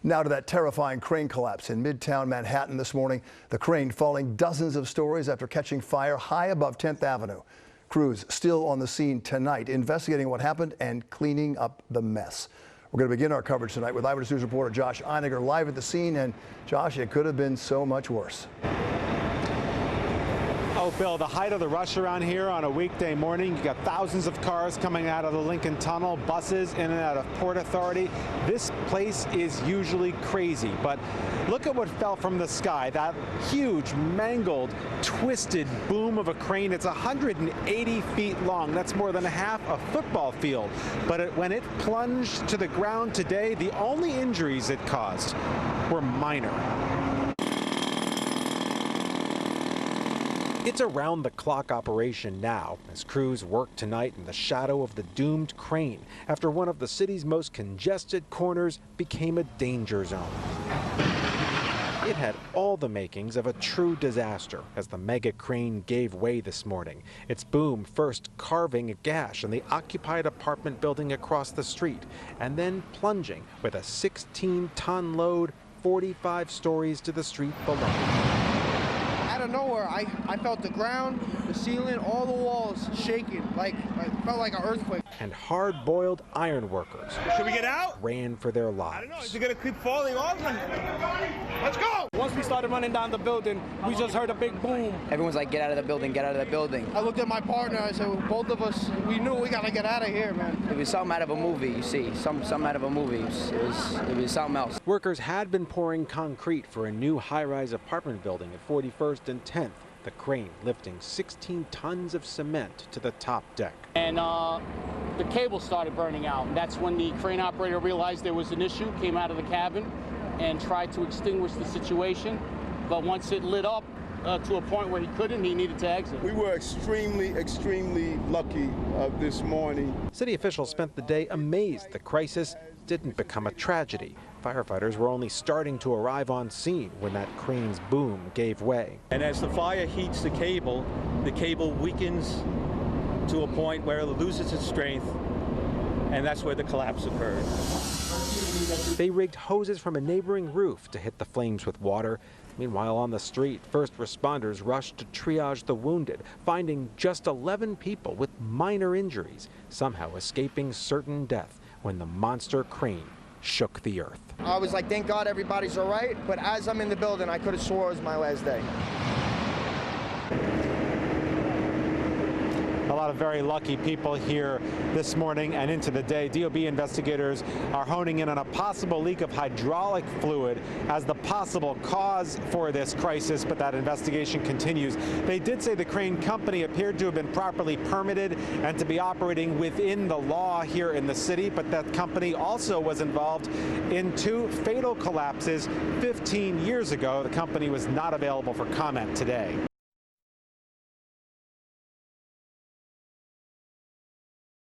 Now to that terrifying crane collapse in Midtown Manhattan this morning. The crane falling dozens of stories after catching fire high above 10th Avenue. Crews still on the scene tonight, investigating what happened and cleaning up the mess. We're going to begin our coverage tonight with Eyewitness News reporter Josh Einiger live at the scene. And Josh, it could have been so much worse. Oh, Bill, the height of the rush around here on a weekday morning. You got thousands of cars coming out of the Lincoln Tunnel, buses in and out of Port Authority. This place is usually crazy, but look at what fell from the sky. That huge, mangled, twisted boom of a crane. It's 180 feet long. That's more than half a football field. But when it plunged to the ground today, the only injuries it caused were minor. It's a round-the-clock operation now as crews work tonight in the shadow of the doomed crane after one of the city's most congested corners became a danger zone. It had all the makings of a true disaster as the mega crane gave way this morning, its boom first carving a gash in the occupied apartment building across the street and then plunging with a 16-ton load 45 stories to the street below. Out of nowhere, I felt the ground, the ceiling, all the walls shaking, like it felt like an earthquake. And hard-boiled iron workers Should we get out? ran for their lives. I don't know. Is it going to keep falling off? Let's go! Once we started running down the building, we just heard a big boom. Everyone's like, get out of the building, get out of the building. I looked at my partner, I said, well, both of us, we knew we got to get out of here, man. It was something out of a movie, you see, something out of a movie. It was something else. Workers had been pouring concrete for a new high-rise apartment building at 41st and 10th. The crane lifting 16 tons of cement to the top deck. And the cable started burning out. That's when the crane operator realized there was an issue, came out of the cabin and tried to extinguish the situation. But once it lit up to a point where he couldn't, he needed to exit. We were extremely lucky this morning. City officials spent the day amazed the crisis didn't become a tragedy. Firefighters were only starting to arrive on scene when that crane's boom gave way. And as the fire heats the cable weakens to a point where it loses its strength, and that's where the collapse occurred. They rigged hoses from a neighboring roof to hit the flames with water. Meanwhile, on the street, first responders rushed to triage the wounded, finding just 11 people with minor injuries, somehow escaping certain death when the monster crane shook the earth. I was like, thank God everybody's all right, but as I'm in the building, I could have swore it was my last day. A lot of very lucky people here this morning and into the day. DOB investigators are honing in on a possible leak of hydraulic fluid as the possible cause for this crisis, but that investigation continues. They did say the crane company appeared to have been properly permitted and to be operating within the law here in the city, but that company also was involved in 2 fatal collapses 15 years ago. The company was not available for comment today.